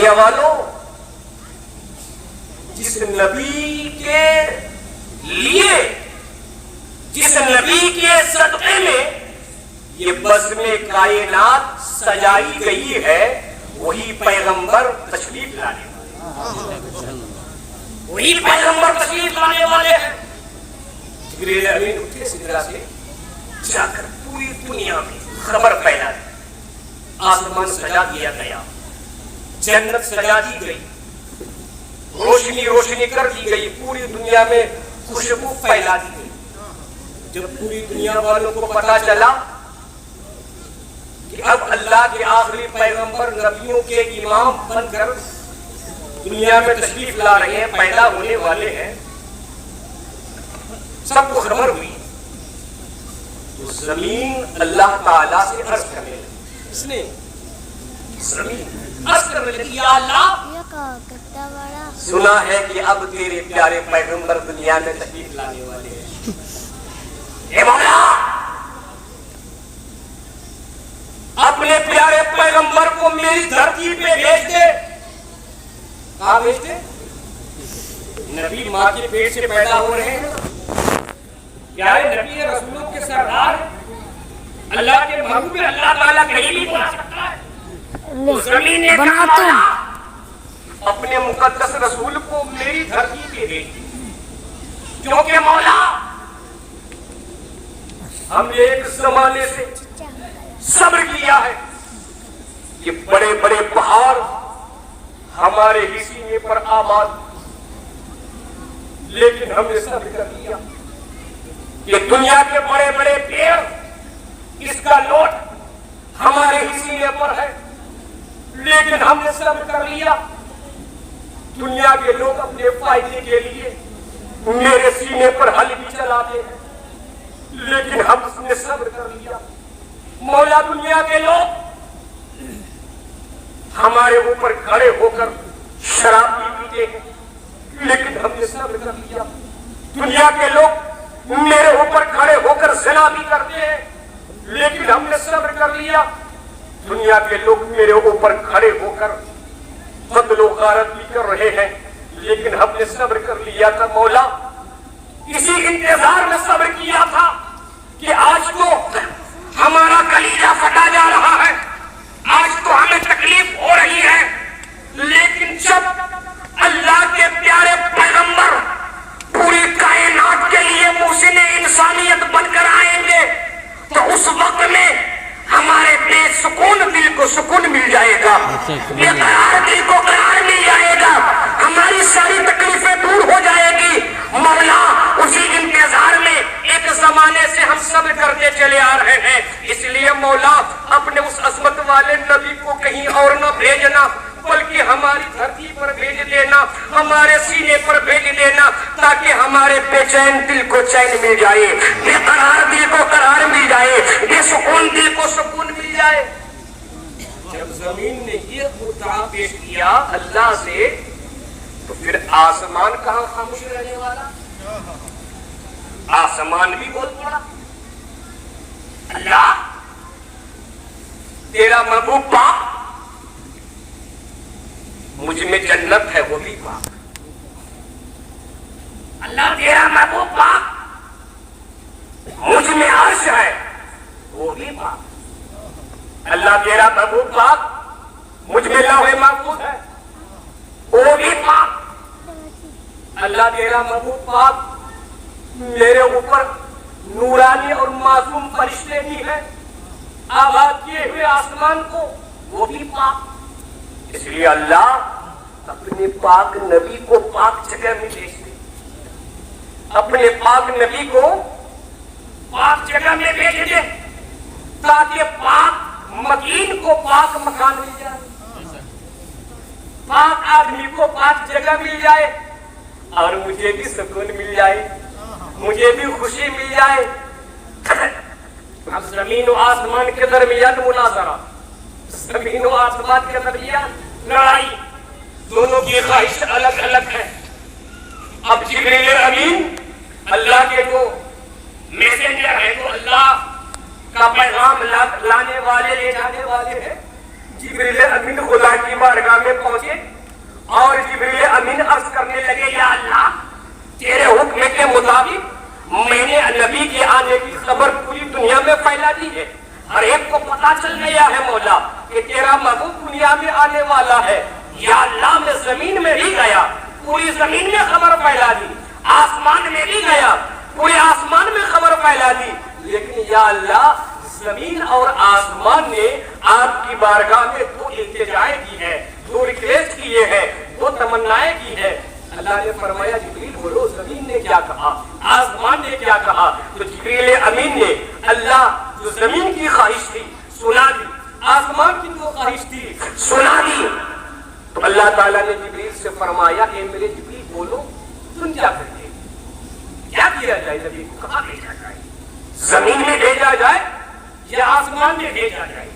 دنیا والوں، جس نبی کے لیے، جس نبی کے صدقے میں یہ بزم کائنات سجائی گئی ہے، وہی پیغمبر تشریف لانے والے، وہی پیغمبر تشریف لانے والے ہیں۔ جبریل امین اٹھے سدرا سے، جا کر پوری دنیا میں خبر پھیلا دی، آسمان سجا دیا گیا، جنت سجا دی گئی، روشنی روشنی کر دی گئی، پوری دنیا میں خوشبو پھیلا دی گئی۔ جب پوری دنیا والوں کو پتا چلا کہ اب اللہ کے آخری پیغمبر نبیوں کے امام بن کر دنیا میں تشریف لا رہے ہیں، پیدا ہونے والے ہیں، سب کو خبر ہوئی تو زمین اللہ تعالیٰ سے عرض کرنے لگی، اس نے زمین عرض کرنے لگی، یا اللہ سنا ہے کہ اب تیرے پیارے پیغمبر دنیا میں تشریف لانے والے ہیں، اے مولا اپنے پیارے پیغمبر کو میری دھرتی پہ بھیج دے۔ کہاں بھیج دے؟ نبی ماں کے پیٹ سے پیدا ہو رہے ہیں، پیارے نبی رسولوں کے سردار، اللہ کے محبوب، اللہ تعالیٰ کہیں بھی بنا سکتا ہے۔ زمین نے کہا اپنے مقدس رسول کو میری دھرتی پہ بھیج دے، کیونکہ مولا ہم نے ایک زمانے سے صبر کیا ہے، یہ بڑے بڑے پہاڑ ہمارے ہی سینے پر آباد، لیکن ہم نے صبر کر لیا، یہ دنیا کے بڑے بڑے پیڑ، اس کا لوٹ ہمارے ہی سینے پر ہے، لیکن ہم نے صبر کر لیا۔ دنیا کے لوگ اپنے فائدے کے لیے میرے سینے پر ہل بھی چلاتے ہیں، لیکن ہم نے صبر کر لیا۔ مولا دنیا کے لوگ ہمارے اوپر کھڑے ہو کر شراب بھی پیتے ہیں، لیکن ہم نے صبر کر لیا۔ دنیا کے لوگ میرے اوپر کھڑے ہو کر زنا بھی کرتے ہیں، لیکن ہم نے صبر کر لیا۔ دنیا کے لوگ میرے اوپر کھڑے ہو کر قتل و غارت بھی کر رہے ہیں، لیکن ہم نے صبر کر لیا تھا۔ مولا اسی انتظار میں صبر کیا تھا کہ آج تو ہمارا کلیجہ پھٹا جا رہا ہے، آج تو ہمیں تکلیف ہو رہی ہے، لیکن جب اللہ کے پیارے پیغمبر پوری کائنات کے لیے محسن انسانیت بن کر آئیں گے تو اس وقت میں ہمارے بے سکون دل کو سکون مل جائے گا، بے قرار دل کو قرار مل جائے گا، ہماری ساری تکلیفیں دور ہو جائے گی۔ مولا اسی انتظار میں ایک زمانے سے ہم صبر کرتے چلے آ رہے ہیں، اس لیے مولا اپنے اس عظمت والے نبی کو کہیں اور نہ بھیجنا، بلکہ ہماری دھرتی پر بھیج دینا، ہمارے سینے پر بھیج دینا، تاکہ ہمارے بے چین دل کو چین مل جائے، بے قرار دل کو قرار مل جائے، بے سکون دل کو سکون مل جائے۔ جب زمین نے یہ مدعا پیش کیا اللہ سے، تو پھر آسمان کہاں خاموش رہنے والا؟ آسمان بھی بول پڑا، اللہ تیرا محبوب پاک، مجھ میں جنت ہے وہ بھی پاک، اللہ تیرا محبوب پاک، مجھ میں عرش ہے وہ بھی پاک، اللہ تیرا محبوب پاک، مجھ میں لوح محفوظ ہے وہ بھی پاک، اللہ تیرا محبوب پاک، میرے اوپر نورانی اور معصوم فرشتے بھی ہیں، آباد کیے ہوئے آسمان کو وہ بھی پاک۔ اس لیے اللہ اپنے پاک نبی کو پاک جگہ میں بھیج دے، اپنے پاک نبی کو پاک جگہ میں بھیج دے، تاکہ پاک مکین کو پاک مکان مل جائے، پاک آدمی کو پاک جگہ مل جائے، اور مجھے بھی سکون مل جائے، مجھے بھی خوشی مل جائے۔ اب زمین و آسمان کے درمیان مناظرہ، زمین و آسمان کے درمیان لڑائی، دونوں کی خواہش الگ الگ ہے۔ اب جبریل امین اللہ کے جو میسنجر ہے، تو اللہ کا پیغام لانے والے، لے جانے والے ہیں، جبریل امین خدا کی بارگاہ میں پہنچے اور جبریل امین عرض کرنے لگے یا اللہ تیرے حکم کے مطابق میں نے نبی کے آنے کی خبر پوری دنیا میں پھیلا دی ہے، ہر ایک کو پتا چل گیا ہے مولا کہ تیرا محبوب دنیا میں آنے والا ہے۔ یا اللہ میں زمین میں بھی گیا، پوری زمین میں خبر پھیلا دی، آسمان میں بھی گیا، پورے آسمان میں خبر پھیلا دی، لیکن یا اللہ زمین اور آسمان نے آپ کی بارگاہ میں دو التجائیں کی ہے، دو ریکویسٹ کیے ہیں، دو تمنائیں کی ہے۔ اللہ نے فرمایا جبریل بولو زمین نے کیا کہا، آسمان نے کیا کہا؟ تو جبریل امین نے اللہ جو زمین کی خواہش تھی سنا دی، آسمان کی جو خواہش تھی سنا دی۔ تو اللہ تعالیٰ نے جبریل سے فرمایا اے میرے جبریل بولو تم کیا کرتے، کیا کیا جائے؟ نبی کو کہاں بھیجا جائے؟ زمین میں بھیجا جائے یا آسمان میں بھیجا جائے؟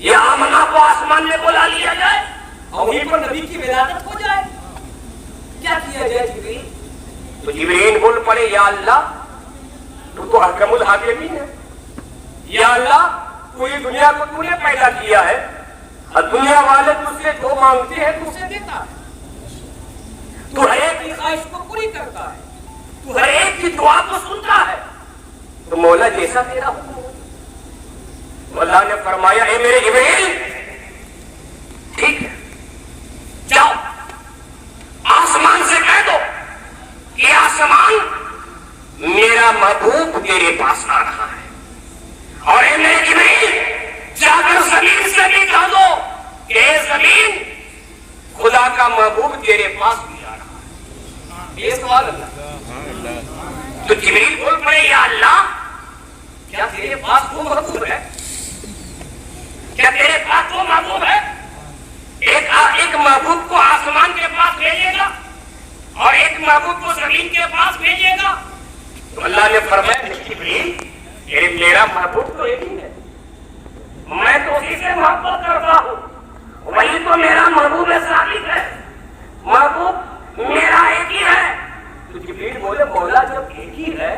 یا آمنہ کو آسمان میں بلا لیا جائے اور وہیں پر نبی کی ولادت ہو جائے؟ کیا کیا جائے جبریل؟ تو جبریل بول پڑے یا اللہ تو حکم الحاکمین ہے، یا اللہ پوری دنیا کو تو نے پیدا کیا ہے اور دنیا والے تجھ سے جو مانگتے ہیں تو اسے دیتا ہے، تو ہر ایک کی خواہش کو پوری کرتا ہے، تو ہر ایک کی دعا کو سنتا ہے، تو مولا جیسا تیرا حکم ہو۔ اللہ نے فرمایا اے میرے جبریل ٹھیک ہے جاؤ آسمان سے کہہ دو کہ آسمان میرا محبوب تیرے پاس آ رہا ہے، اور اے میرے جبریل جا کر زمین سے بھی کہہ دو کہ اے زمین خدا کا محبوب تیرے پاس بھی آ رہا ہے۔ یہ سوال اللہ تو جبریل بول پڑے یا اللہ کیا تیرے پاس وہ محبوب ہے؟ کیا تیرے پاس وہ محبوب ہے؟ ایک محبوب کو آسمان کے پاس بھیجے گا اور ایک محبوب کو زمین کے پاس بھیجے گا؟ تو اللہ نے فرمایا جبریل میرا محبوب تو ایک ہی ہے، میں تو اسی سے محبت کرتا ہوں، وہی تو میرا محبوب ثابت ہے، محبوب میرا ایک ہی ہے۔ تو جبریل بولے مولا جب ایک ہی ہے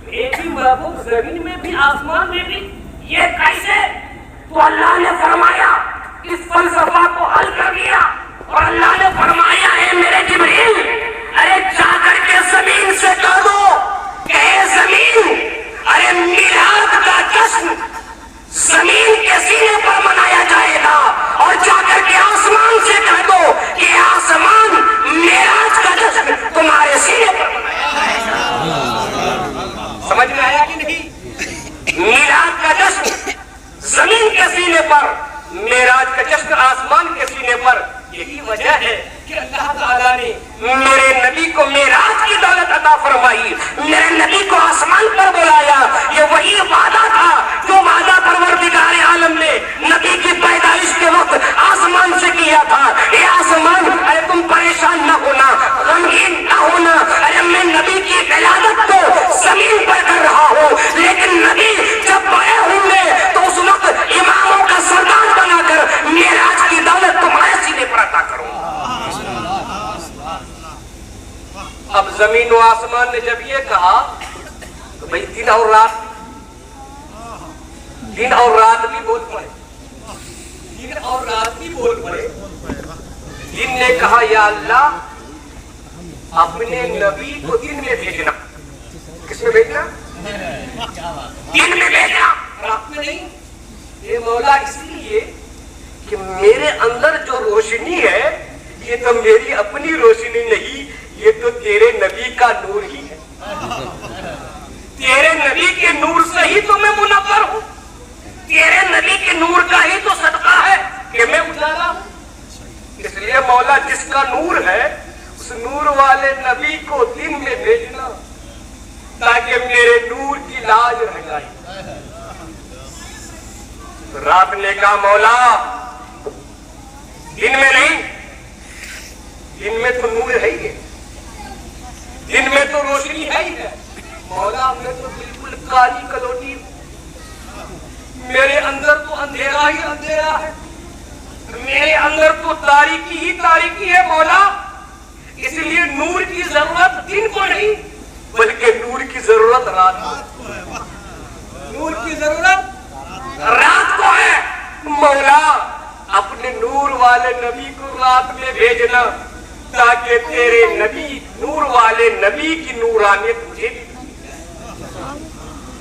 تو ایک ہی محبوب زمین میں بھی آسمان میں بھی، یہ کیسے؟ تو اللہ نے فرمایا اس فلسفہ کو حل کر دیا اور اللہ نے فرمایا اے میرے جبریل ارے جا کر کے زمین سے کہہ دو کہ اے زمین ارے میلاد کا جشن زمین کے سینے پر منایا جائے گا، اور جا کر کے آسمان سے کہہ دو کہ آسمان میراج کا جشن تمہارے سینے پر منایا جائے گا۔ سمجھ میں آیا کہ نہیں؟ میلاد کا جشن زمین کے سینے پر، میراج کا جشن آسمان کے سینے پر۔ یہی وجہ ہے کہ اللہ تعالیٰ نے میرے نبی کو میراج کی دولت عطا فرمائی، میرے نبی کو آسمان پر بلایا۔ یہ وہی وعدہ تھا جو وعدہ پروردگار عالم نے نبی کی پیدائش کے وقت آسمان سے کیا تھا۔ اے آسمان ارے تم پریشان نہ ہونا، غمگین نہ ہونا، ارے میں نبی کی ولادت کو زمین پر کر رہا ہوں، لیکن نبی جب بڑے ہوں گے تو اس وقت اماموں کا سردار بنا کر میراج کی دولت تمہارے سینے پر عطا کروں۔ اب زمین و آسمان نے جب یہ کہا تو بھئی دن اور رات بھی بول پڑے، دن اور رات بھی بول پڑے۔ دن نے کہا یا اللہ اپنے نبی کو دن میں بھیجنا۔ کس میں بھیجنا؟ دن میں بھیجنا، رات میں نہیں۔ یہ مولا اس لیے کہ میرے اندر جو روشنی ہے یہ تو میری اپنی روشنی نہیں، یہ تو تیرے نبی کا نور ہی ہے، تیرے نبی کے نور سے ہی تو میں منور ہوں، تیرے نبی کے نور کا ہی تو صدقہ ہے کہ میں اجالا ہوں۔ اس لیے مولا جس کا نور ہے اس نور والے نبی کو دن میں بھیجنا تاکہ میرے نور کی لاج رہ جائے۔ رات نے کہا مولا دن میں نہیں، دن میں تو نور ہے ہی ہے، دن میں تو روشنی ہے ہی ہے۔ مولا میں تو بالکل کالی کلوٹی، میرے اندر تو اندھیرا ہی اندھیرا ہے، میرے اندر تو تاریکی ہی تاریکی ہے مولا، اس لیے نور کی ضرورت دن کو نہیں بلکہ نور کی ضرورت رات کو، نور کی ضرورت رات کو ہے۔ مولا اپنے نور والے نبی کو رات میں بھیجنا تاکہ تیرے نبی نور والے نبی کی نورانیت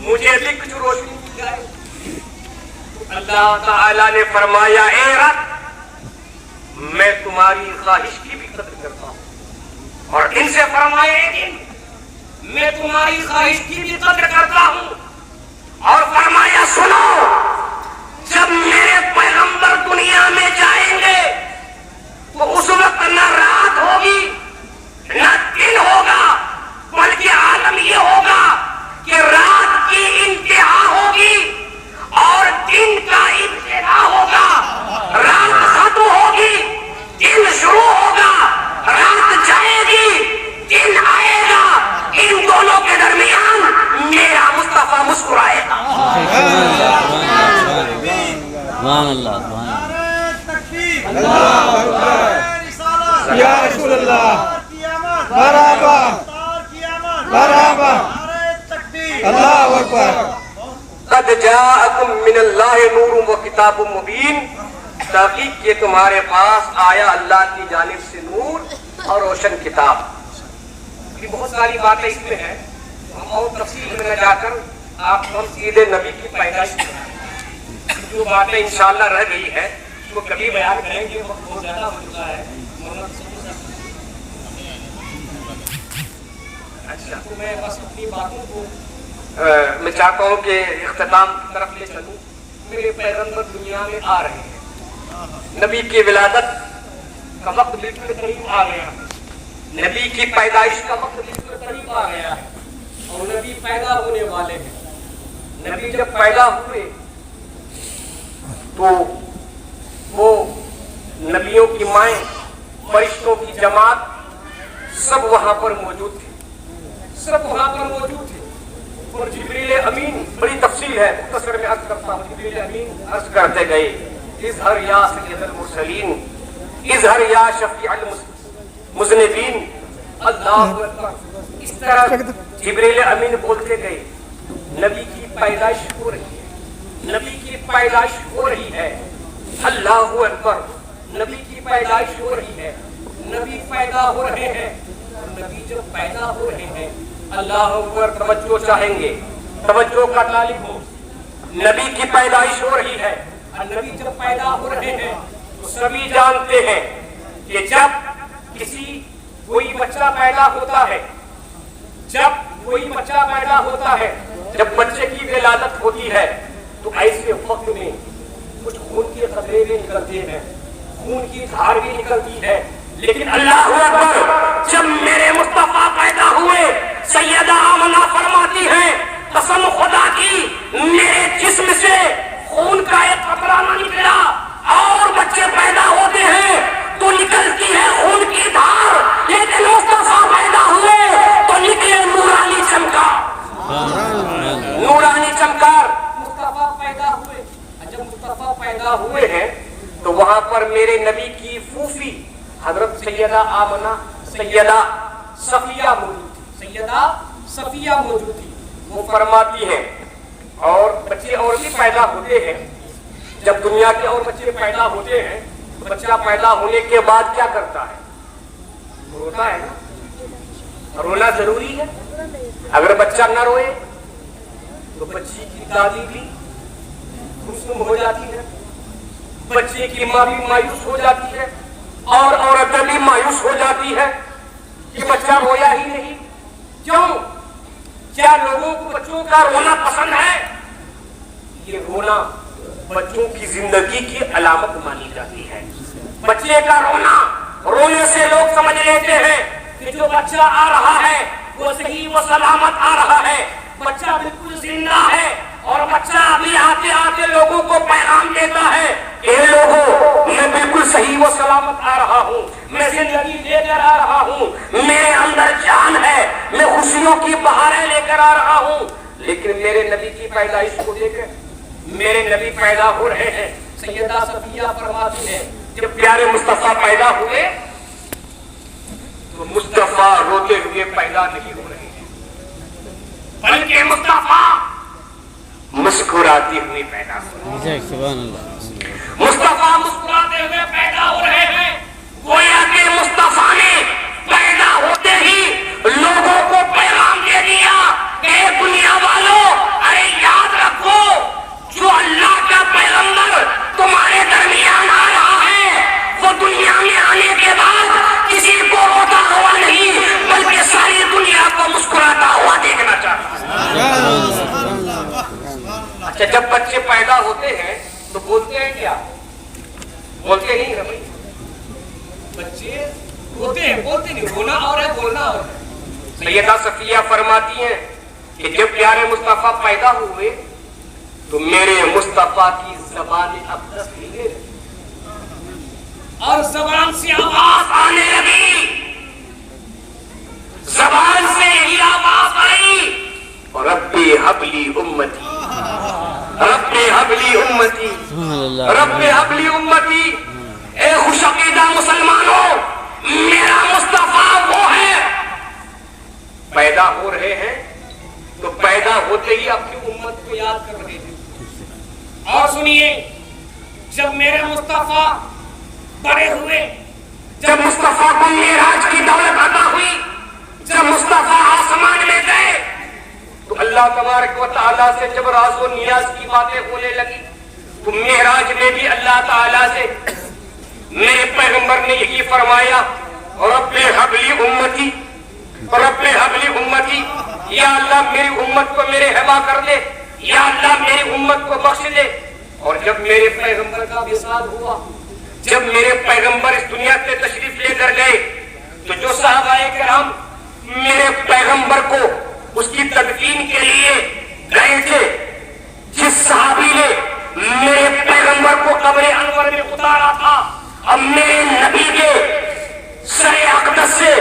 مجھے بھی کچھ روشنی مل جائے. اللہ تعالیٰ نے فرمایا اے رب میں تمہاری خواہش کی بھی قدر کرتا ہوں. اور ان سے فرمایا میں تمہاری خواہش کی بھی قدر کرتا ہوں. اور فرمایا سنو جب میرے پیغمبر دنیا میں جائیں گے تو اس وقت نہ رات ہوگی نہ دن ہوگا بلکہ عالم یہ ہوگا کہ رات کی انتہا ہوگی اور دن کا ابتدا ہوگا. رات ختم ہوگی دن شروع ہوگا. رات جائے گی دن آئے گا. ان دونوں کے درمیان میرا مصطفیٰ مسکرائے گا. سبحان اللہ یا رسول اللہ مرحبا مرحبا اللہ اکبر. قد جاءکم من اللہ نور و کتاب مبین. تحقیق یہ تمہارے پاس آیا اللہ کی جانب سے نور اور روشن کتاب. یہ بہت ساری باتیں اس میں ہیں ہم اور تفصیل میں نہ جا کر آپ ہم سیدھے نبی کی پیدائش جو باتیں انشاءاللہ رہ گئی ہے اس کو کبھی بیان کریں گے. وقت بہت زیادہ ہو چکا ہے. اچھا تو میں بس اپنی باتوں کو میں چاہتا ہوں کہ اختتام کی طرف لے چلوں. میرے پیغمبر دنیا میں آ رہے ہیں. نبی کی ولادت کا وقت بالکل قریب آ گیا. نبی کی پیدائش کا وقت بالکل قریب آ گیا ہے اور نبی پیدا ہونے والے ہیں. نبی جب پیدا ہوئے تو وہ نبیوں کی مائیں فرشتوں کی جماعت سب وہاں پر موجود تھے. سب وہاں پر موجود تھے. اور جبریل امین بڑی تفصیل ہے مختصر میں عرض کرتا ہوں. جبریل امین عرض کرتے گئے اظہر یا سید المرسلین اظہر یا شفیع المذنبین اللہ اکبر. اس طرح جبریل امین بولتے گئے. نبی کی پیدائش ہو رہی ہے. نبی کی پیدائش ہو رہی ہے. اللہ اکبر. نبی کی پیدائش ہو رہی ہے. نبی پیدا ہو رہے ہیں. اور نبی جب پیدا ہو رہے ہیں اللہ اکبر توجہ چاہیں گے توجہ کا طالب ہو. نبی کی پیدائش ہو رہی ہے اور نبی جب پیدا ہو رہے ہیں تو سبھی جانتے ہیں کہ جب کسی کوئی بچہ پیدا ہوتا ہے جب کوئی بچہ پیدا ہوتا ہے جب بچے کی ولادت ہوتی ہے تو ایسے وقت میں کچھ خون کے قطرے بھی نکلتے ہیں. خون کی دھار بھی نکلتی ہے. لیکن اللہ اکبر جب میرے مصطفیٰ پیدا ہوئے سیدہ آمنہ فرماتی ہیں قسم خدا کی میرے جسم سے خون کا ایک قطرہ نہ نکلا اور بچے پیدا ہوتے ہیں تو نکلتی ہے خون کی دھار. لیکن مصطفیٰ پیدا ہوئے تو نکلے نورانی چمکار. نورانی چمکار مصطفیٰ پیدا ہوئے. جب مصطفیٰ پیدا ہوئے ہیں تو وہاں پر میرے نبی کی پھوپھی حضرت سیدہ آمنہ سیدہ صفیہ موجود تھی. سیدہ صفیہ موجود تھی. وہ فرماتی ہیں اور بچے اور بھی پیدا ہوتے ہیں. جب دنیا کے اور بچے پیدا ہوتے ہیں تو بچہ پیدا ہونے کے بعد کیا کرتا ہے؟ روتا ہے نا. رونا ضروری ہے. اگر بچہ نہ روئے تو بچی کی دادی بھی گمسم ہو جاتی ہے. بچے کی ماں بھی مایوس ہو جاتی ہے اور عورت بھی مایوس ہو جاتی ہے کہ بچہ رویا ہی نہیں. کیوں؟ کیا لوگوں کو بچوں کا رونا پسند ہے؟ یہ رونا بچوں کی زندگی کی علامت مانی جاتی ہے. بچے کا رونا رونے سے لوگ سمجھ لیتے ہیں کہ جو بچہ آ رہا ہے وہ صحیح و سلامت آ رہا ہے. بچہ بالکل زندہ ہے اور بچہ ابھی آتے آتے لوگوں کو پیغام دیتا ہے اے لوگوں میں بالکل صحیح و سلامت آ رہا ہوں. میں زندگی لے کر آ رہا ہوں. میرے اندر جان ہے. میں خوشیوں کی بہاریں لے کر آ رہا ہوں. لیکن میرے نبی کی پیدائش کو دیکھ کر میرے نبی پیدا ہو رہے ہیں. سیدہ صفیہ فرماتی ہیں جب پیارے مصطفیٰ پیدا ہوئے تو مصطفیٰ روتے ہوئے پیدا نہیں ہو رہے ہیں بلکہ مصطفیٰ مسکراتی ہوئی پیدا ہو. مصطفیٰ مسکراتے ہوئے پیدا ہو رہے ہیں. گویا کہ مصطفیٰ نے پیدا ہوتے ہی لوگوں کو پیغام دے دیا کہ اے دنیا والوں، ارے یاد رکھو جو اللہ کا پیغمبر تمہارے درمیان آ رہا ہے وہ دنیا میں آنے کے بعد کسی کو روتا ہوا نہیں بلکہ ساری دنیا کو مسکراتا ہوا دیکھنا چاہتا ہے. اچھا، جب بچے پیدا ہوتے ہیں تو بولتے ہیں کیا؟ بولتے نہیں ہیں بھائی. بچے روتے ہیں، بولتے نہیں. رونا اور ہے، بولنا اور ہے. سیدہ صفیہ فرماتی ہیں کہ جب پیارے مصطفیٰ پیدا ہوئے تو میرے مصطفیٰ کی زبان اقدس ہلنے لگی اور زبان سے آواز آنے لگی. زبان سے ہی آواز آئی، ربی حبلی امتی، ربی حبلی امتی، ربی حبلی امتی. اے خوش عقیدہ مسلمانوں، میرا مصطفیٰ وہ ہے. پیدا ہو رہے ہیں تو پیدا ہوتے ہی اپنی امت کو یاد کر رہے ہیں. اور سنیے، جب میرے مصطفیٰ بڑے ہوئے، جب مصطفیٰ کو معراج کی دولت عطا ہوئی، جب مصطفیٰ آسمان میں گئے تو اللہ تبارک و تعالیٰ سے جب راز و نیاز کی باتیں ہونے لگی تو معراج میں بھی اللہ تعالیٰ سے میرے پیغمبر نے یہی فرمایا، رب حبلی امتی، رب حبلی امتی. یا اللہ میری امت کو میرے حبا کر دے، یا اللہ میری امت کو بخش دے. اور جب میرے پیغمبر کا وصال ہوا، جب میرے پیغمبر اس دنیا سے تشریف لے کر گئے تو جو صحابہ کرام میرے پیغمبر کو اس کی تدفین کے لیے گئے تھے، جس صحابی نے میرے پیغمبر کو قبر انور میں اتارا تھا، اب میرے نبی کے سر اقدس سے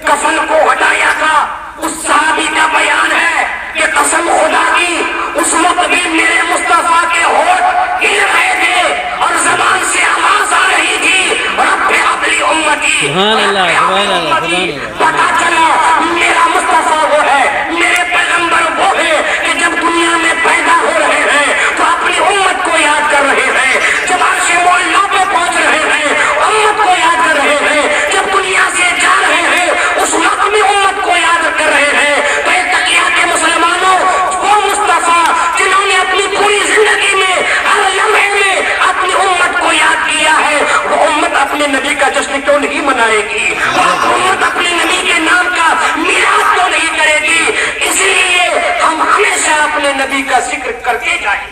کفن کو ہٹایا تھا، اس صحابی کا بیان ہے کہ قسم خدا کی اس وقت بھی میرے مصطفیٰ کے ہونٹ ہل رہے تھے اور زبان سے آواز آ رہی تھی، رب حبلی امتی، سبحان اللہ، سبحان اللہ، سبحان اللہ. پتا چلا میرا مصطفیٰ وہ ہے، میرے پیغمبر وہ ہے کہ جب دنیا میں پیدا ہو رہے ہیں تو اپنی امت کو یاد کر رہے ہیں. جب عرش مولا پہ پہنچ رہے ہیں امت کو یاد کر رہے ہیں. جب دنیا سے جا رہے ہیں اس وقت بھی امت کو یاد کر رہے ہیں. تو یہ تقیہ کے مسلمانوں، وہ مصطفیٰ جنہوں نے اپنی پوری زندگی میں ہر لمحے میں اپنی امت کو یاد کیا ہے، وہ امت اپنے نبی کا جشن کیوں نہیں منائے گی؟ وہ امت اپنے نبی کے نام کا میراث کیوں نہیں کرے گی؟ اس لیے ہم ہمیشہ اپنے نبی کا ذکر کرتے جائیں.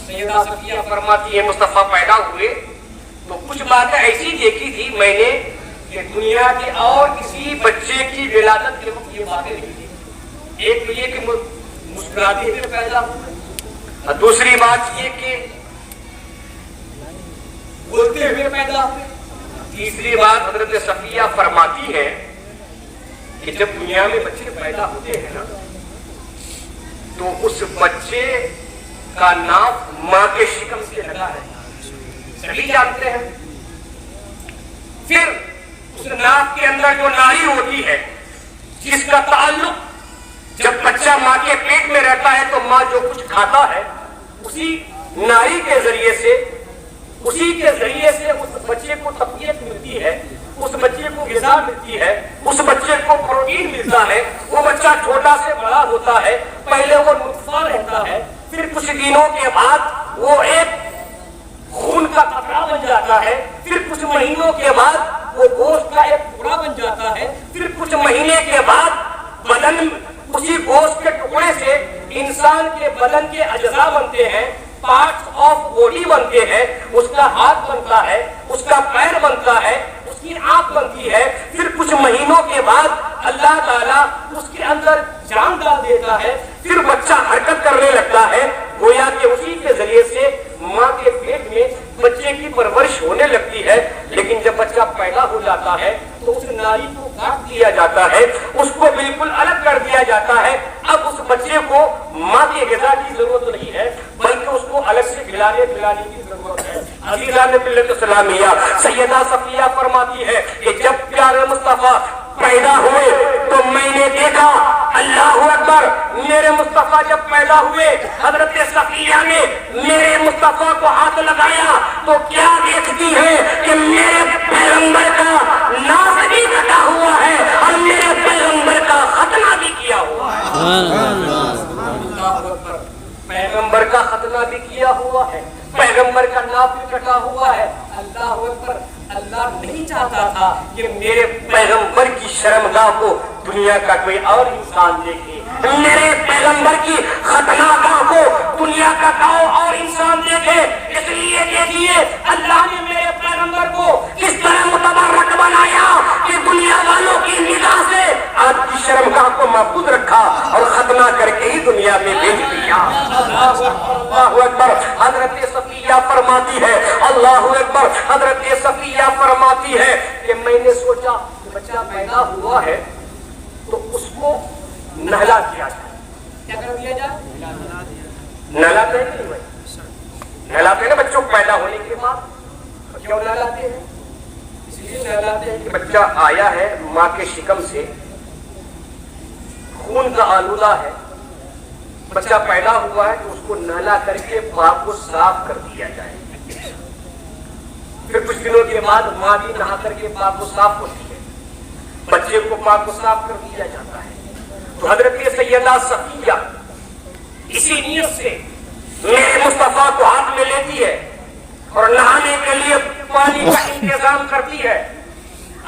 سیدہ صفیہ فرماتی ہے مصطفیٰ پیدا ہوئے تو کچھ باتیں ایسی دیکھی تھی میں نے کہ دنیا کے اور کسی بچے کی ولادت کے وقت یہ باتیں نہیں تھی. ایک تو یہ کہ مسکراتے ہوئے پیدا ہوئے، اور دوسری بات یہ کہ بولتے ہوئے پیدا ہوئے. تیسری بات حضرت صفیہ فرماتی ہے کہ جب دنیا میں بچے پیدا ہوتے ہیں نا تو اس بچے کا نام ماں کے شکم سے لگا ہے، سبھی جانتے ہیں. پھر اس ناک کے اندر جو ناری ہوتی ہے جس کا تعلق جب بچہ ماں کے پیٹ میں رہتا ہے تو ماں جو کچھ کھاتا ہے اسی ناری کے ذریعے سے اس بچے کو تقویت ملتی ہے، اس بچے کو غذا ملتی ہے، اس بچے کو پروٹین ملتا ہے. وہ بچہ چھوٹا سے بڑا ہوتا ہے، پہلے وہ نطفہ رہتا ہے، پھر کچھ دنوں کے بعد وہ ایک خون کا قطرہ بن جاتا ہے، پھر کچھ مہینوں کے بعد وہ گوشت کا ایک ٹکڑا بن جاتا ہے، پھر کچھ مہینے کے بعد بدن اسی گوشت کے ٹکڑے سے انسان کے بدن کے اجزاء بنتے ہیں، پارٹس آف باڈی بنتے ہیں. اس کا ہاتھ بنتا ہے، اس کا پیر بنتا ہے، اس کی آنکھ بنتی ہے. پھر کچھ مہینوں کے بعد اللہ تعالیٰ اس کے اندر جان ڈال دیتا ہے، پھر بچہ حرکت کرنے لگتا ہے. گویا کہ اسی کے ذریعے سے ماں کے پیٹ میں بچے کی پرورش ہونے لگتی ہے. لیکن جب بچہ پیدا ہو جاتا ہے تو اس ناری کو کاٹ دیا جاتا ہے، اس کو بالکل الگ کر دیا جاتا ہے. اب اس بچے کو ماں کی غذا کی ضرورت نہیں ہے بلکہ اس کو الگ سے کھلانے پلانے کی ضرورت ہے. عزیزان ملت اسلامیہ، سیدہ صفیہ فرماتی ہے کہ جب پیارے مصطفیٰ پیدا ہوئے تو میں نے دیکھا اللہ اکبر میرے مصطفیٰ جب پیدا ہوئے حضرت صفیہ نے میرے مصطفیٰ کو ہاتھ لگایا تو کیا دیکھتی ہے کہ میرے پیغمبر کا ناز بھی کٹا ہوا ہے اور میرے پیغمبر کا ختنہ بھی کیا ہوا ہے. پیغمبر کا ختنہ بھی کیا ہوا ہے, پیغمبر کا ناپ بھی کٹا ہوا ہے. اللہ اکبر. اللہ نہیں چاہتا تھا کہ میرے پیغمبر کی شرمگاہ کو دنیا کا کوئی اور انسان دیکھے, میرے پیغمبر کی ختنہ گاہ کو دنیا کا کوئی اور انسان دیکھے. اس لیے دیکھیے اللہ نے میرے پیغمبر کو کس طرح متبرک بنایا کہ دنیا والوں کی نگاہ سے آپ کی شرمگاہ کو محفوظ رکھا اور ختنہ کر کے ہی دنیا میں بھیج دیا. اللہ اکبر. حضرت صفیہ فرماتی ہے, اللہ اکبر, حضرت صفیہ فرماتی ہے کہ میں نے سوچا کہ بچہ پیدا ہوا ہے تو اس کو نہلا دیا جائے. کیا کر دیا جائے؟ نہلاتے ہیں نہیں بھائی, نہلاتے ہیں نا بچوں پیدا ہونے کے بعد. کیوں نہلاتے ہیں؟ اس لیے نہلاتے ہیں کہ بچہ آیا ہے ماں کے شکم سے, خون کا آلودہ ہے, بچہ پیدا ہوا ہے تو اس کو نہلا کر کے پاک کو صاف کر دیا جائے. پھر کچھ دنوں کے بعد ماں بھی نہا کر کے پاک کو صاف ہوتی ہے, بچے کو پاک کو صاف کر دیا جاتا ہے. تو حضرت سیدہ صفیہ اسی نیت سے میرے مصطفیٰ کو ہاتھ میں لیتی ہے اور نہانے کے لیے پانی کا انتظام کرتی ہے.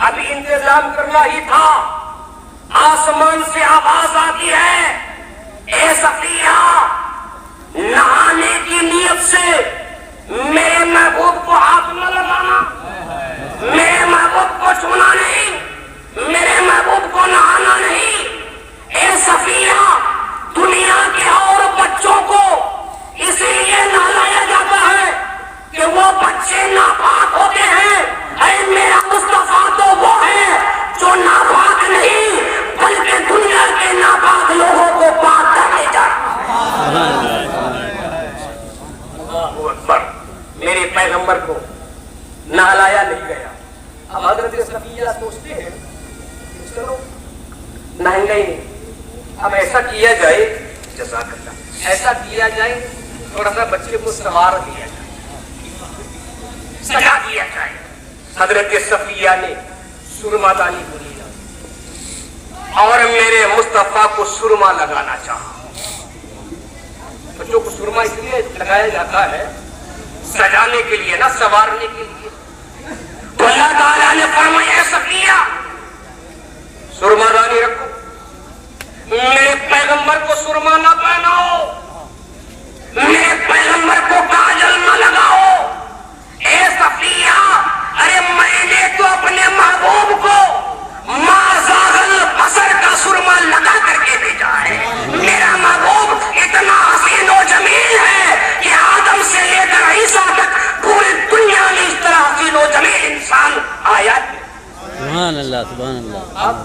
ابھی انتظام کرنا ہی تھا, آسمان سے آواز آتی ہے, اے صفیہ نہانے کی نیت سے میرے محبوب کو ہاتھ نہ لگانا, میرے محبوب کو چھونا نہیں, میرے محبوب کو نہانا نہیں. اے صفیہ دنیا کے اور بچوں کو اس لیے نہلایا جاتا ہے کہ وہ بچے ناپاک ہوتے ہیں. اے میرا مصطفیٰ تو وہ ہے جو ناپاک نہیں بلکہ دنیا کے ناپاک لوگوں کو پاک کرنے جاتا ہے. اللہ اکبر. میرے پیغمبر کو نہلایا نہیں گیا. اب حضرت صفیہ سوچتے ہیں چلو نہائیں گے, اب ایسا کیا جائے, جزاک اللہ, ایسا کیا جائے تھوڑا سا بچے کو سوار دیا جائے, سجا دیا جائے. حضرت صفیہ نے سرما دانی کو لیا اور میرے مصطفیٰ کو سرما لگانا چاہا. بچوں کو سرما اس لیے لگایا جاتا ہے سجانے کے لیے نا, سوارنے کے لیے. تو اللہ تعالیٰ نے فرمایا صفیہ سرما دانی رکھو, میرے پیغمبر کو سرما نہ پہناؤ, میرے پیغمبر کو کاجل نہ لگاؤ. اے صفیہ ارے میں نے تو اپنے محبوب کو مازاغل بصر کا سرما لگا کر کے بھیجا ہے. میرا محبوب اتنا حسین و جمیل ہے کہ آدم سے لے کر عیسیٰ تک پوری دنیا میں اس طرح حسین و جمیل انسان آیا. سبحان اللہ, سبحان اللہ. اب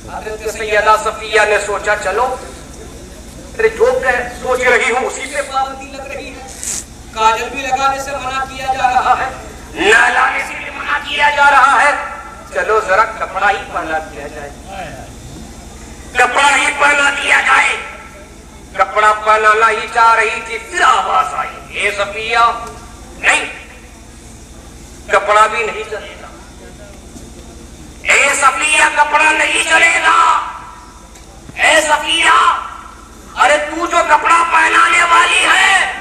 حضرت سیدہ صفیہ نے سوچا چلو جو سوچ رہی ہوں اسی سے پابندی لگ رہی ہے. کاجل بھی لگانے سے منع کیا جا رہا ہے, نہلانے سے بھی منع کیا جا رہا ہے, چلو ذرا کپڑا ہی پہنا دیا جائے, کپڑا ہی پہنا دیا جائے. کپڑا پہنانا ہی چاہ رہی تھی, پھر آواز آئی, اے صفیہ نہیں, کپڑا بھی نہیں چلے گا. اے صفیہ کپڑا نہیں چلے گا. اے صفیہ ارے تو جو کپڑا پہنانے والی ہے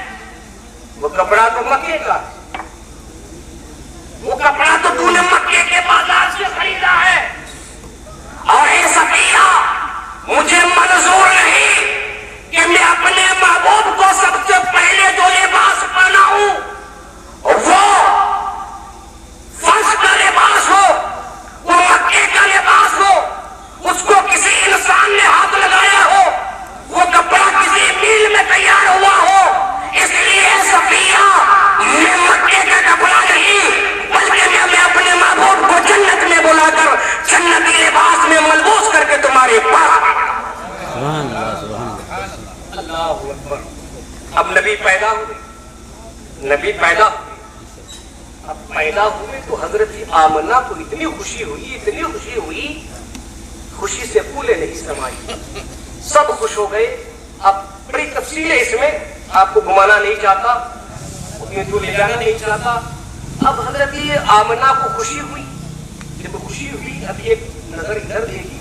وہ کپڑا تو مکے کا, وہ کپڑا تو تو نے مکے کے بازار سے خریدا ہے. اور اے صفیہ مجھے منظور نہیں کہ میں اپنے محبوب کو سب سے پہلے جو لباس پہناؤں وہ فرش کا لباس ہو, وہ مکے کا لباس ہو, اس کو کسی انسان نے ہاتھ لگایا ہو, وہ کپڑا کسی میل میں تیار ہوا ہو. اس لیے صفیہ میں مکے کا کپڑا نہیں بلکہ میں اپنے محبوب کو جنت میں بلا کر جنتی لباس میں ملبوس کر کے تمہارے پاس. سبحان اللہ, سبحان اللہ. اللہ اکبر. اب نبی پیدا ہوئے, نبی پیدا ہوئے. اب پیدا ہوئے تو حضرت آمنہ کو اتنی خوشی ہوئی, اتنی خوشی ہوئی, خوشی سے پھولے نہیں سمائی. سب خوش ہو گئے. اب بڑی تفصیل ہے اس میں, آپ کو گھمانا نہیں چاہتا, اتنی دور لے جانا نہیں چاہتا. اب حضرت آمنہ کو خوشی ہوئی. جب خوشی ہوئی اب ایک نظر ادھر دیکھی.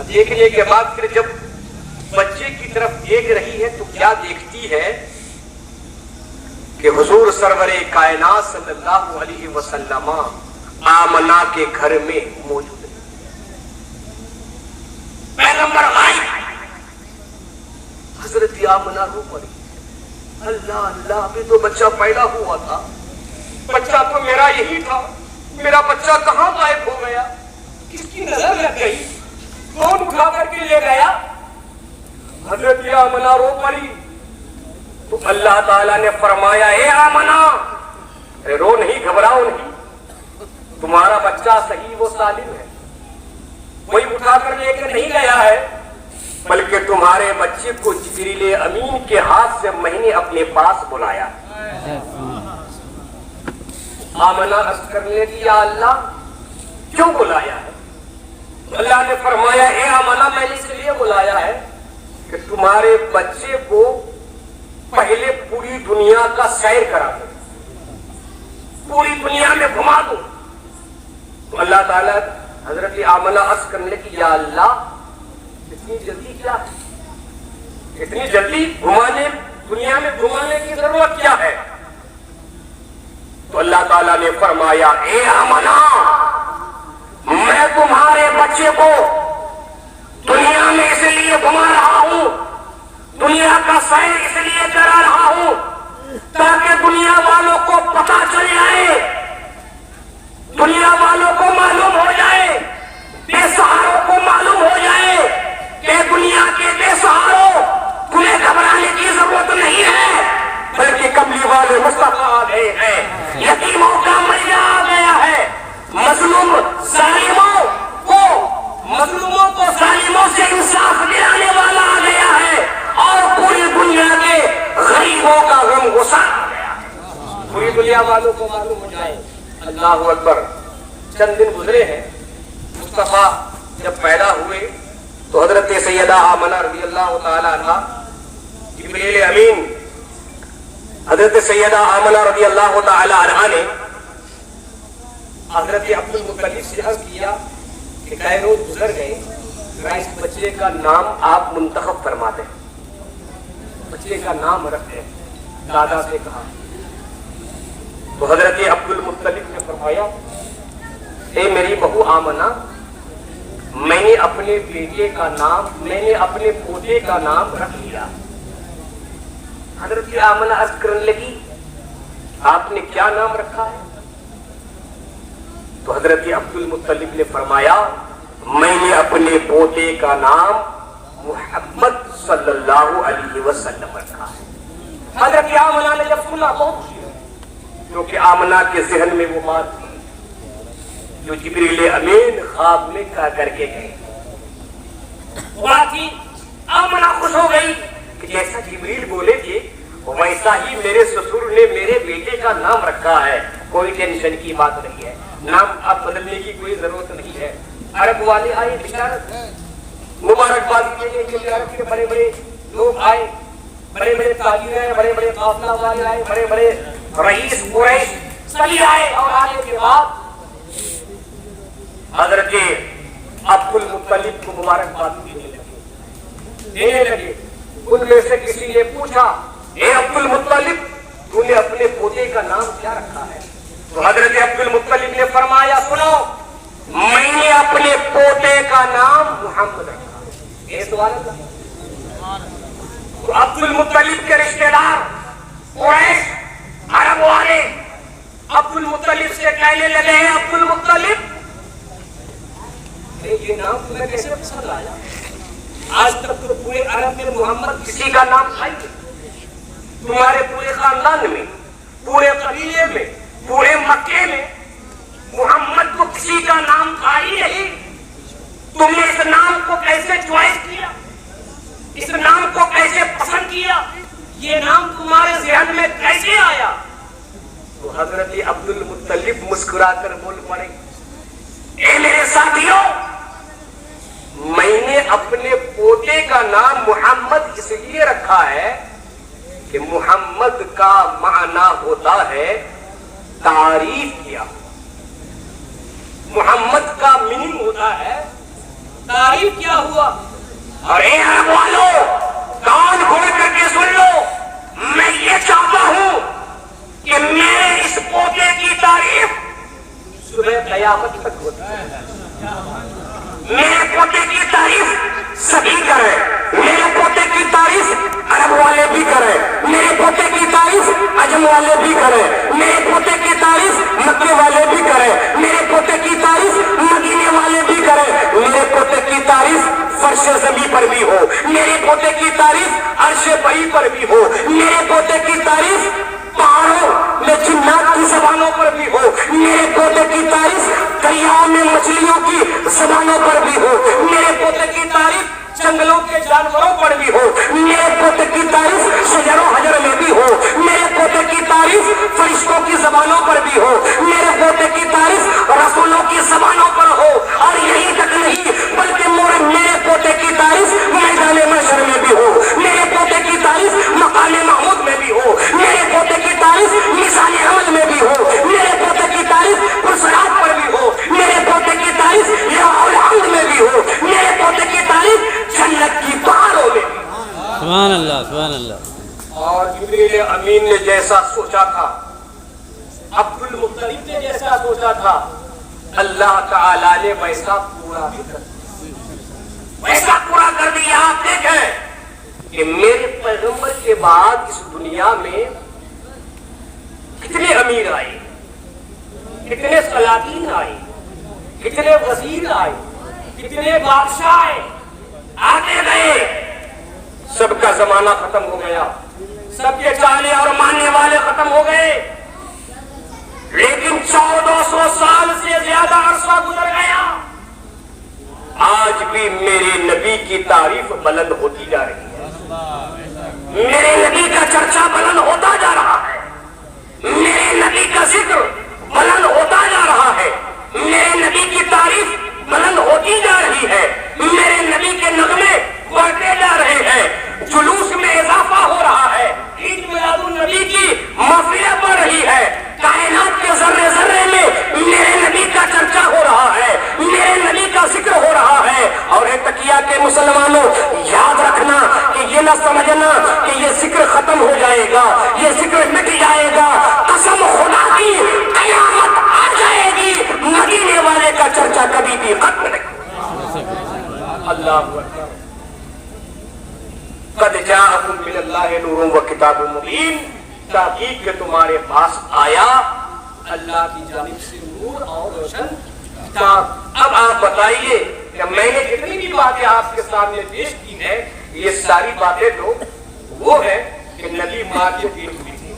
دیکھنے کے بعد پھر جب بچے کی طرف دیکھ رہی ہے تو کیا دیکھتی ہے کہ حضور سرور کائنات صلی اللہ علیہ وسلم آمنہ کے گھر میں موجود ہے. پیغمبر غائب. حضرت آمنہ رو پڑی. اللہ اللہ, ابھی تو بچہ پیدا ہوا تھا, بچہ تو میرا یہی تھا, میرا بچہ کہاں غائب ہو گیا, کس کی نظر لگ گئی, کون اٹھا کر کے لے گیا. حضرت آمنہ رو پڑی. تو اللہ تعالیٰ نے فرمایا اے آمنہ, رو نہیں, گھبراؤ نہیں, تمہارا بچہ صحیح و سالم ہے, کوئی اٹھا کر لے کے نہیں گیا ہے, بلکہ تمہارے بچے کو جبریل امین کے ہاتھ سے میں نے اپنے پاس بلایا. آمنہ عرض کرنے کی یا اللہ کیوں بلایا ہے؟ اللہ نے فرمایا اے آمنہ میں نے اس لیے بلایا ہے کہ تمہارے بچے کو پہلے پوری دنیا کا سیر کرا دو, پوری دنیا میں گھما دو. تو اللہ تعالیٰ حضرت آمنہ عرض کرنے کی یا اللہ اتنی جلدی کیا ہے, اتنی جلدی گھمانے, دنیا میں گھمانے کی ضرورت کیا ہے؟ تو اللہ تعالیٰ نے فرمایا اے آمنہ میں تمہارے بچے کو دنیا میں اس لیے گھما رہا ہوں, دنیا کا سیر اس لیے کرا رہا ہوں تاکہ دنیا والوں کو پتا چل جائے, دنیا والوں کو معلوم ہو جائے, بے سہاروں کو معلوم ہو جائے کہ دنیا کے بے سہاروں تمہیں گھبرانے کی ضرورت نہیں ہے, بلکہ کملی والے مصطفیٰ آ گئے ہیں, یتیموں کا ملیا آ گیا ہے, مظلوموں کو ظالموں سے انصاف دلانے والا آ گیا ہے, اور پوری دنیا کے غریبوں کا غم غصہ آ گیا, پوری دنیا والوں کو معلوم ہو جائے. اللہ اکبر. چند دن گزرے ہیں, مصطفیٰ جب پیدا ہوئے تو حضرت سیدہ آمنہ رضی اللہ تعالیٰ عنہ, جبریل امین حضرت سیدہ آمنہ رضی اللہ تعالیٰ عنہ نے حضرت عبد المطلب سے عرض کیا کہ کئی روز گزر گئے, اس بچے کا نام آپ منتخب فرما دیں, بچے کا نام رکھ دیں. دادا سے کہا تو حضرت عبد المطلب نے فرمایا اے میری بہو آمنہ, میں نے اپنے بیٹے کا نام, میں نے اپنے پوتے کا نام رکھ لیا. حضرت آمنہ عرض کرنے لگی آپ نے کیا نام رکھا ہے؟ تو حضرت عبد المطلب نے فرمایا میں نے اپنے پوتے کا نام محمد صلی اللہ علیہ وسلم رکھا ہے. حضرت آمنہ نے جب سنا بہت خوشی ہوئی, کیونکہ آمنہ کے ذہن میں وہ بات تھی جو جبریل امین خواب میں کہا کر کے گئے. بات تھی, آمنہ خوش ہو گئی کہ جیسا جبریل بولے تھے ویسا ہی میرے سسر نے میرے بیٹے کا نام رکھا ہے, کوئی ٹینشن کی بات نہیں ہے, نام اب بدلنے کی کوئی ضرورت نہیں ہے. عرب والے آئے بشارت مبارکبادی کے لیے, عرب کے بڑے بڑے لوگ آئے, بڑے بڑے تاجر آئے, بڑے بڑے قافلہ والے آئے, بڑے بڑے رئیس قریش سبھی آئے, اور آنے کے بعد حضرت عبد المطلب کو مبارکبادی دینے لگے. ان میں سے کسی نے پوچھا اے عبد المطلب تو نے اپنے پوتے کا نام کیا رکھا ہے؟ تو حضرت عبد المطلب نے فرمایا سنو, میں نے اپنے پوتے کا نام محمد رکھا ہے. اے سوال اللہ. تو عبد المطلب کے رشتہ دار قریش عرب والے عبد المطلب سے کہنے لگے ہیں عبد المطلب یہ نام تمہیں کیسے پسند آیا؟ آج تک تو پورے عرب میں محمد کسی کا نام تھا ہی نہیں, تمہارے پورے خاندان میں, پورے قبیلے میں, پورے مکے میں محمد کو کسی کا نام تھا ہی نہیں. تم نے اس نام کو کیسے چوائس کیا, اس نام کو کیسے پسند کیا, یہ نام تمہارے ذہن میں کیسے آیا؟ تو حضرت عبد المطلب مسکرا کر بول پڑے اے میرے ساتھیوں, میں نے اپنے پوتے کا نام محمد اس لیے رکھا ہے کہ محمد کا معنی ہوتا ہے تعریف کیا. محمد کا میننگ ہوتا ہے تعریف کیا ہوا. اور اے عرب والوں کان کھول کر کے سن لو, میں یہ چاہتا ہوں کہ میرے اس پوتے کی تعریف صبح قیامت تک ہوتی ہے. میرے پوتے کی تعریف سبھی کریں, میرے پوتے کی تعریف عرب والے بھی کریں, میرے پوتے کی تعریف عجم والے بھی کریں, میرے پوتے کی تعریف مکے والے بھی کریں, میرے پوتے کی تعریف مدینے والے بھی کریں, میرے پوتے کی تعریف فرش زمین پر بھی ہو, میرے پوتے کی تعریف عرش بری پر بھی ہو, میرے پوتے کی تعریف پہاڑوں میں جنات کی زبانوں پر بھی ہو, میرے پوتے کی تعریف دریاؤں میں مچھلیوں کی زبانوں پر بھی ہو, میرے پوتے کی تعریف جنگلوں کے جانوروں پر بھی ہو, میرے پوتے کی تعریف شجر و حجر میں بھی ہو, میرے پوتے کی تعریف فرشتوں کی زبانوں پر بھی ہو, میرے پوتے کی تعریف رسولوں کی زبانوں پر ہو. اور یہی تک نہیں بلکہ میرے پوتے کی تعریف میدان محشر میں بھی ہو, میرے پوتے کی تعریف مقام محمود میں بھی ہو, میرے پوتے کی تعریف مثال عمل میں بھی ہو, میرے پوتے کی تعریف پرسرات پر بھی ہو, میرے پوتے کی تعریف الحمد میں بھی ہو, میرے پوتے کی تعریف جنت کی پہاڑوں میں بھی. سبحان اللہ سبحان اللہ. اور جبریل امین نے جیسا سوچا تھا, عبد المطلب نے جیسا سوچا تھا, اللہ تعالی نے ویسا پورا کر دیا. آپ دیکھیں کہ میرے پیغمبر کے بعد اس دنیا میں کتنے امیر آئے, کتنے سلاطین آئے, کتنے وزیر آئے, کتنے بادشاہ آئے, آتے گئے. سب کا زمانہ ختم ہو گیا, سب کے چاہنے اور ماننے والے ختم ہو گئے, لیکن 1400 سال سے زیادہ عرصہ گزر گیا. آج بھی میرے نبی کی تعریف بلند ہوتی جا رہی ہے, میرے نبی کا چرچا بلند ہوتا جا رہا ہے, میرے نبی کا ذکر بلند ہوتا جا رہا ہے, میرے نبی کی تعریف بلند ہوتی جا رہی ہے, میرے نبی کے نغمے بڑھتے جا رہے ہیں, جلوس میں اضافہ ہو رہا ہے, عید میلاد النبی کی محفلیں بڑھ رہی ہے, کائنات کے ذرے ذرے میں میرے نبی کا چرچا ہو رہا ہے, میرے نبی کا ذکر ہو رہا ہے. اور اے تقیہ کے مسلمانوں, یاد رکھنا کہ یہ نہ سمجھنا کہ یہ ذکر ختم ہو جائے گا, یہ ذکر مٹ جائے گا. قسم خدا کی قیامت آ جائے گی, مدینے والے کا چرچا کبھی بھی ختم نہیں. اللہ اکبر. قد جاءکم من اللہ نور و کتاب مبین, تحقیق کہ تمہارے پاس آیا اللہ کی جانب سے نور اور روشن کتاب. اب آپ بتائیے کہ میں نے جتنی بھی باتیں آپ کے سامنے پیش کی ہیں, یہ ساری باتیں تو وہ ہے کہ نبی ماں کے پیٹ میں تھے,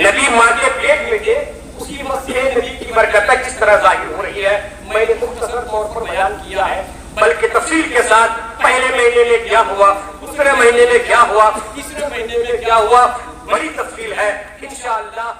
نبی ماں کے پیٹ میں تھے, اسی مسئلے نبی کی برکتیں کس طرح ظاہر ہو رہی ہے میں نے مختصر طور پر بیان کیا ہے, بلکہ تفصیل کے ساتھ پہلے مہینے میں کیا ہوا, دوسرے مہینے میں کیا ہوا, تیسرے مہینے میں کیا ہوا, بڑی تفصیل ہے. انشاءاللہ